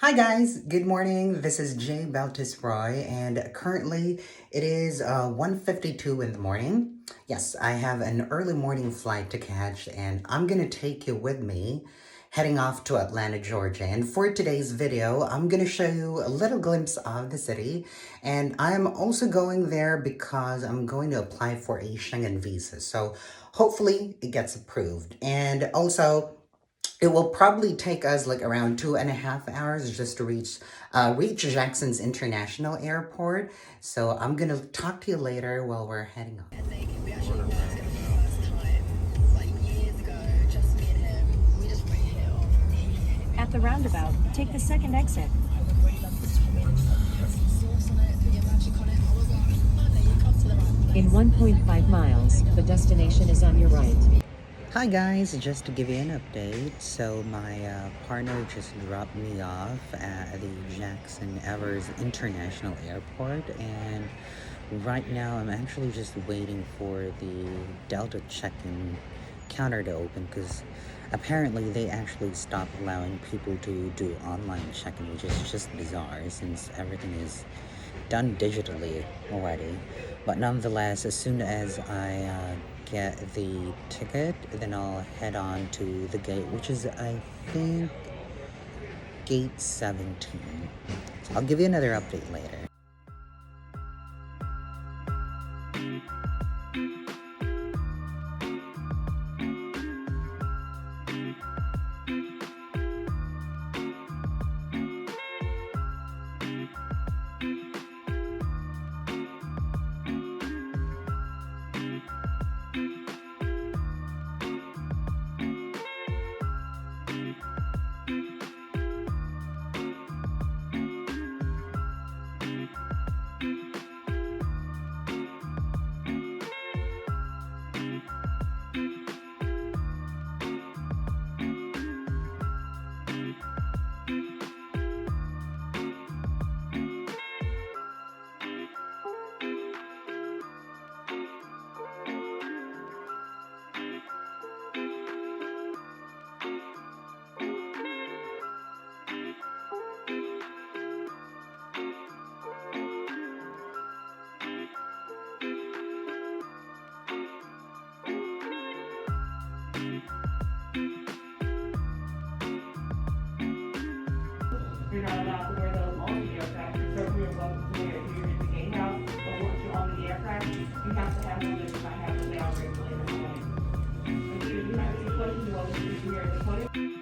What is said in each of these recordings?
Hi guys, good morning. This is Beltis Roy, and currently it is 1:52 in the morning. Yes, I have an early morning flight to catch, and I'm gonna take you with me heading off to Atlanta, Georgia. And for today's video, I'm gonna show you a little glimpse of the city, and I'm also going there because I'm going to apply for a Schengen visa. So hopefully it gets approved. And also, it will probably take us like around 2.5 hours just to reach Jackson's International Airport. So I'm gonna talk to you later while we're heading off. We actually worked together for the first time, like years ago, just me and him. We just really hit it off. At the roundabout, take the second exit. I would really love this to come in. Put some sauce on it, put your magic on it. Oh my god. And then you come to the right place. In 1.5 miles, the destination is on your right. Hi guys, just to give you an update. So my partner just dropped me off at the Jackson Evers International Airport, and right now I'm actually just waiting for the Delta check-in counter to open because apparently they actually stopped allowing people to do online check-in, which is just bizarre since everything is done digitally already. But nonetheless, as soon as I get the ticket, then I'll head on to the gate, which is, I think, gate 17. So I'll give you another update later. You're not allowed to wear those on the aircraft. You're certainly welcome to wear it here in the gatehouse, but once you're on the aircraft, you have to have one that does not have the layout regulator on it. And if you have any questions, you're welcome to be here at the podium.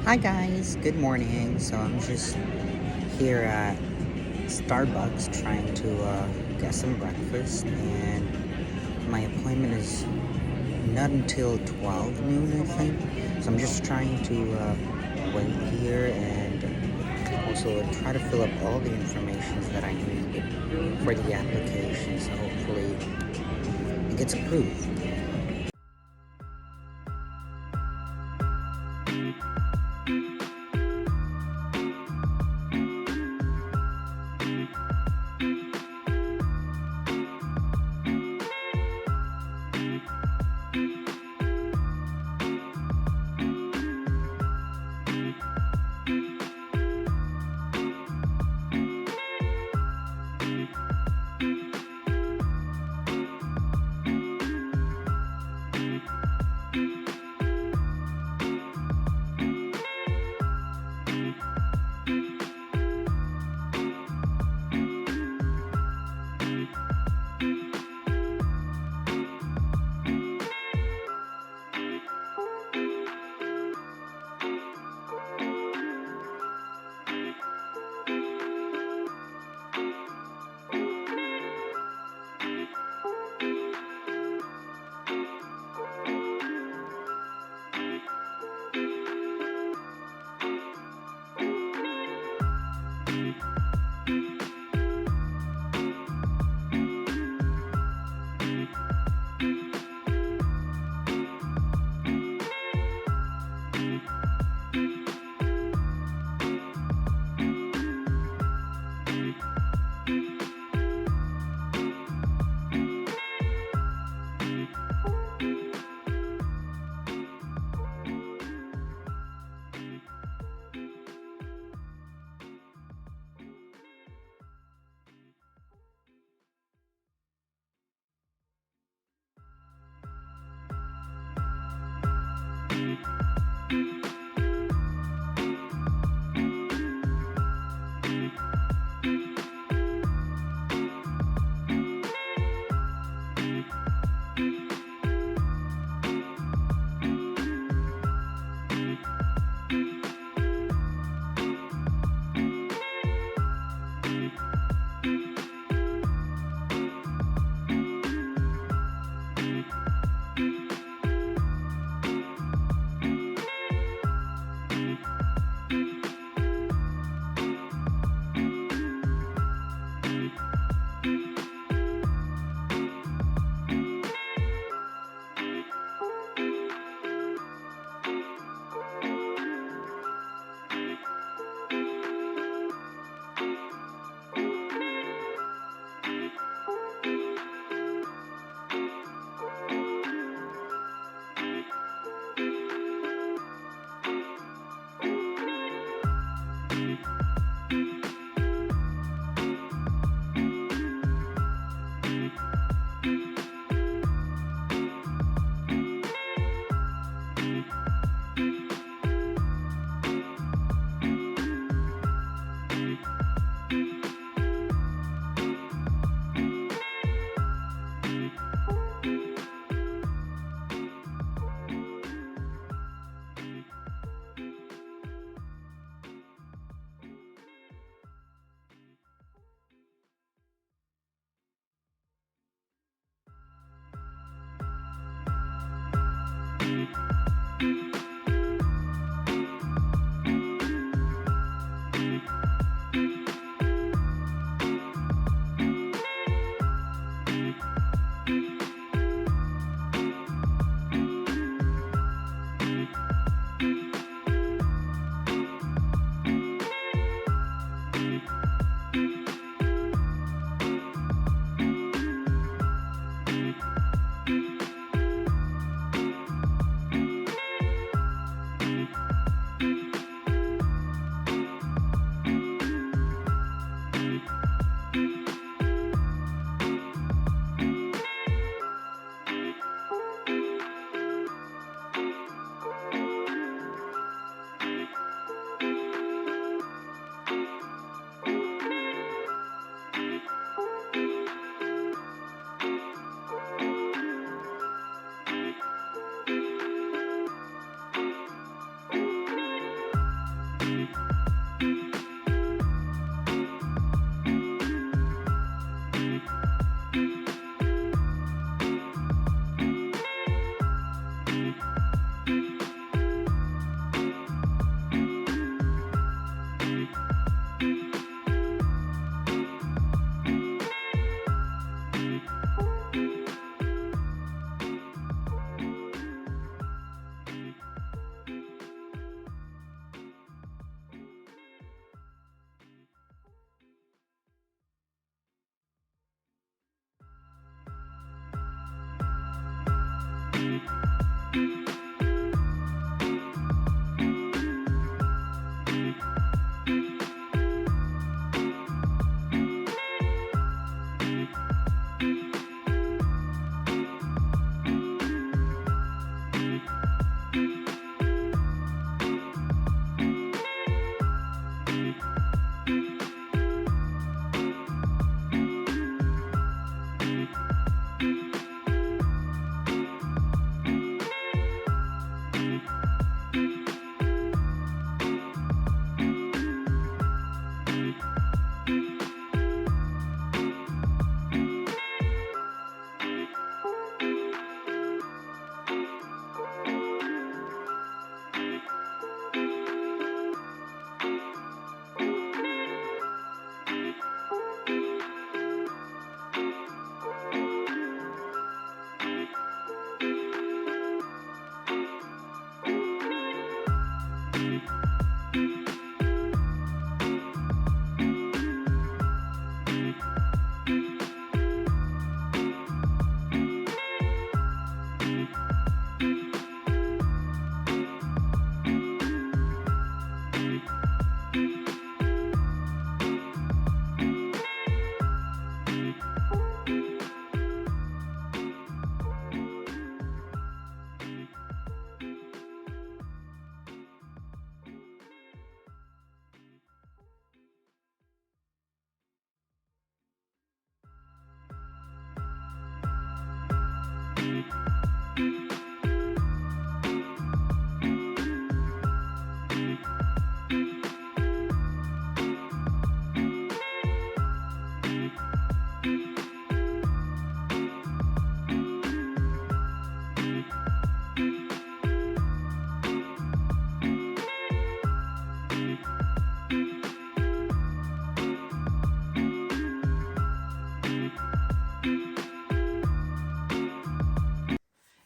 Hi guys, good morning. So I'm just here at Starbucks trying to get some breakfast, and my appointment is not until 12 noon, I think. So I'm just trying to wait here and also try to fill up all the information that I need for the application. So hopefully it gets approved.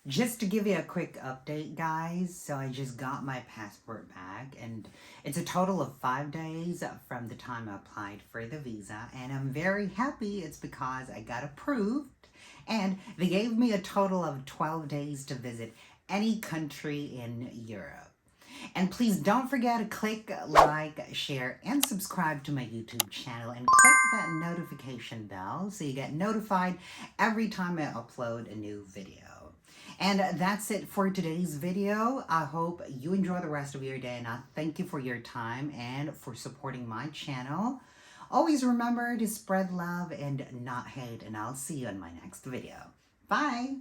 Just to give you a quick update, guys, so I just got my passport back, and it's a total of 5 days from the time I applied for the visa, and I'm very happy. It's because I got approved, and they gave me a total of 12 days to visit any country in Europe. And please don't forget to click like, share, and subscribe to my YouTube channel, and click that notification bell so you get notified every time I upload a new video. And that's it for today's video. I hope you enjoy the rest of your day, and I thank you for your time and for supporting my channel. Always remember to spread love and not hate, and I'll see you in my next video. Bye!